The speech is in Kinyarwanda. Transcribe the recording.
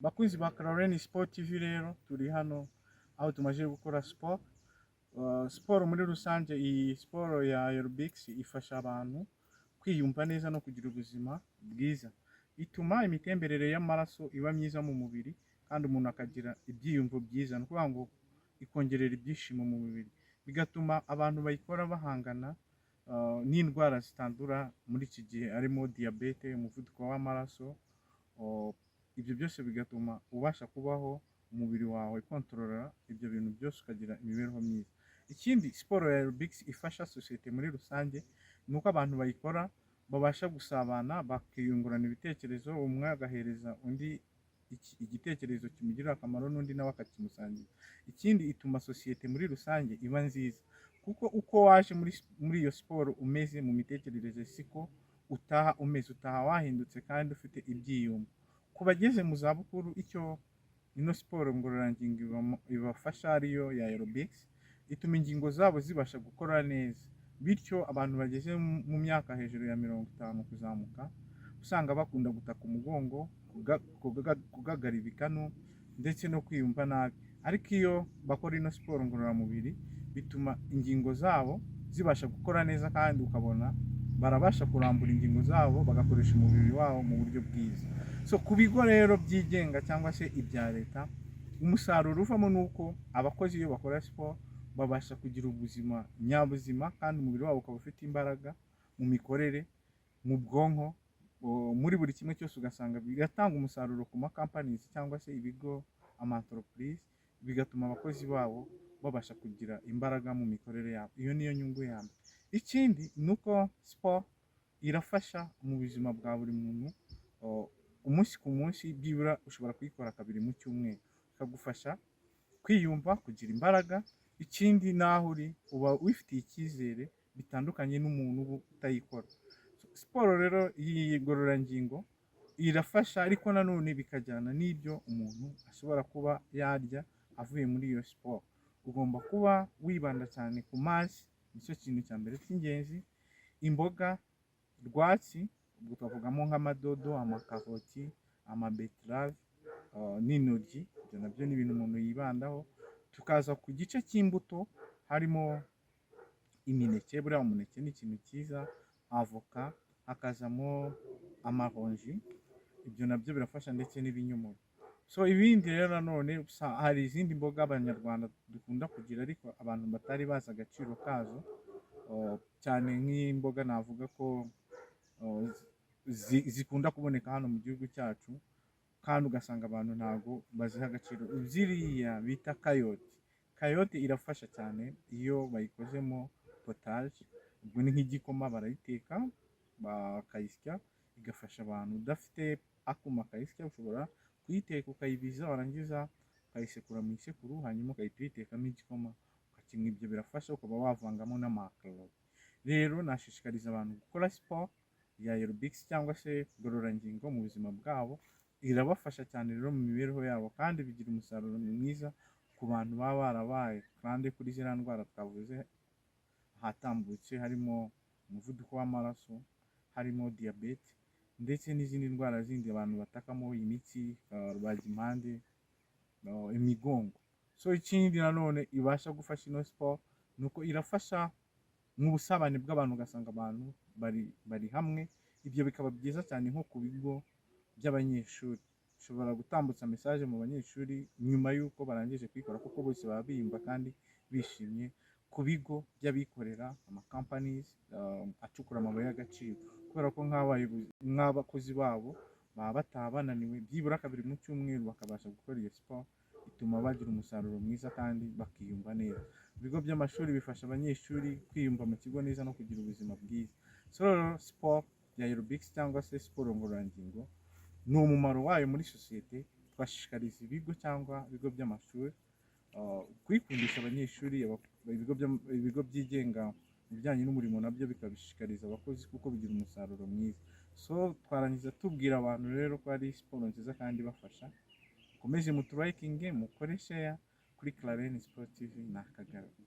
Bakunzi ba Clarence Sport TV rero turi hano aho tumaze gukora sport. Siporo muri rusange, iyi siporo ya aerobics ifasha abantu kwiyumva neza no kugira ubuzima bwiza. Ituma imitemberere y'amaraso iba myiza mu mubiri kandi umuntu akagira ibyiyumvo byiza, ni ukuvuga ngo ikongerera ibyishimo mu mubiri, bigatuma abantu bayikora bahangana n'indwara zitandura muri iki gihe, harimo diyabete, umuvuduko w'amaraso. Ibyo byose bigatuma ubasha kubaho umubiri wawe kontorora ibyo bintu byose ukagira imibereho myiza. Ikindi siporo ya aerobics ifasha sosiyete muri rusange ni uko abantu bayikora babasha gusabana, bakiyungurana ibitekerezo, umwe agahereza undi igitekerezo kimugirira akamaro n'undi nawe akakimusangiza. Ikindi ituma sosiyete muri rusange iba nziza, kuko uko waje muri iyo siporo umeze mu mitekerereze siko utaha umeze, utaha wahindutse kandi ufite ibyiyumvo. Ku bageze mu zabukuru, icyo ino siporo ngororangingo ibafasha ariyo ya aerobics, ituma ingingo zabo zibasha gukora neza, bityo abantu bageze mu myaka hejuru ya 50 kuzamuka usanga bakunda gutaka umugongo, kugagara ibikanu ndetse no kwiyumva nabi. Ariko iyo bakora ino siporo ngororamubiri bituma ingingo zabo zibasha gukora neza kandi ukabona barabasha kurambura ingingo zabo bagakoresha umubiri wabo mu buryo bwiza. So ku bigo rero byigenga cyangwa se ibya leta, umusaruro uvamo ni uko abakozi iyo bakora siporo babasha kugira ubuzima nyabuzima kandi umubiri wabo ukaba ufite imbaraga mu mikorere, mu bwonko, muri buri kimwe cyose, ugasanga bigatanga umusaruro ku companies cyangwa se ibigo, entreprise, bigatuma abakozi babo babasha kugira imbaraga mu mikorere yabo. Iyo niyo nyungu ya mbere. Ikindi ni uko siporo irafasha mu buzima bwa buri muntu, umunsi ku munsi byibura ushobora kuyikora 2 mu cyumweru, ikagufasha kwiyumva, kugira imbaraga. Ikindi naho uri uba wifitiye icyizere bitandukanye n'umuntu uba utayikora. Siporo rero iyi ngororangingo irafasha, ariko nanone bikajyana n'ibyo umuntu ashobora kuba yarya avuye muri iyo siporo. Ugomba kuba wibanda cyane ku mazi, nicyo kintu cya mbere cy'ingenzi. Imboga rwatsi, ubwo twavugamo nk'amadodo, amakaroti, amabeterave n'intoryi, ibyo nabyo ni ibintu umuntu yibandaho. Tukaza ku gice cy'imbuto, harimo imineke, buriya umuneke ni ikintu cyiza, avoka, hakazamo amaronji, ibyo nabyo birafasha, ndetse n'ibinyomoro. So ibindi rero nanone hari izindi mboga abanyarwanda dukunda kugira ariko abantu batari bazi agaciro kazo, cyane nk'imboga navuga ko zikunda kuboneka hano mu gihugu cyacu kandi ugasanga abantu ntago baziha agaciro. Ziriya bita kayote. Kayote irafasha cyane iyo bayikozemo potage, ubwo ni nk'igikoma barayiteka bakayisya, igafasha abantu. Udafite akuma kayisya ushobora kuyiteka ukayibiza, warangiza ukayisekura mu isekuru, hanyuma ukahita uyitekamo igikoma ukakinywa. Ibyo birafasha, ukaba wavangamo n'amakaroti. Rero nashishikariza abantu gukora siporo ya aerobics cyangwa se ngororangingo mu buzima bwabo, irabafasha cyane rero mu mibereho yabo kandi bigira umusaruro mwiza ku bantu baba barabaye kandi kuri ziriya ndwara twavuze ahatambutse, harimo umuvuduko w'amaraso, harimo diyabete, ndetse n'izindi ndwara zindi abantu batakamo imitsi, rubagimpande, imigongo. So ikindi nanone ibasha gufasha ino siporo ni uko irafasha mu busabane bw'abantu, ugasanga abantu bari hamwe. Ibyo bikaba byiza cyane nko ku bigo by'abanyeshuri, ushobora gutambutsa message mu banyeshuri nyuma y'uko barangije kwikora, kuko bose baba biyumva kandi bishimye. Ku bigo by'abikorera, companies acukura amabuye y'agaciro, kubera ko nk'abakozi babo baba bataha bananiwe, byibura 2 mu cyumweru bakabasha gukora iyo siporo, ituma bagira umusaruro mwiza kandi bakiyumva neza. Ibigo by'amashuri bifasha abanyeshuri kwiyumva mu kigo neza no kugira ubuzima bwiza. So siporo ya aerobics cyangwa se siporo ngororangingo ni umumaro wayo muri sosiyete. Twashishikariza ibigo cyangwa ibigo by'amashuri kwikundisha abanyeshuri. Ibigo byigenga mu bijyanye n'umurimo nabyo bikabishishikariza abakozi kuko bigira umusaruro mwiza. So twarangiza tubwira abantu rero ko ari siporo nziza kandi bafasha. Mukomeze muturikinge, mukore share kuri Clarence Sport TV. Nakagaruka.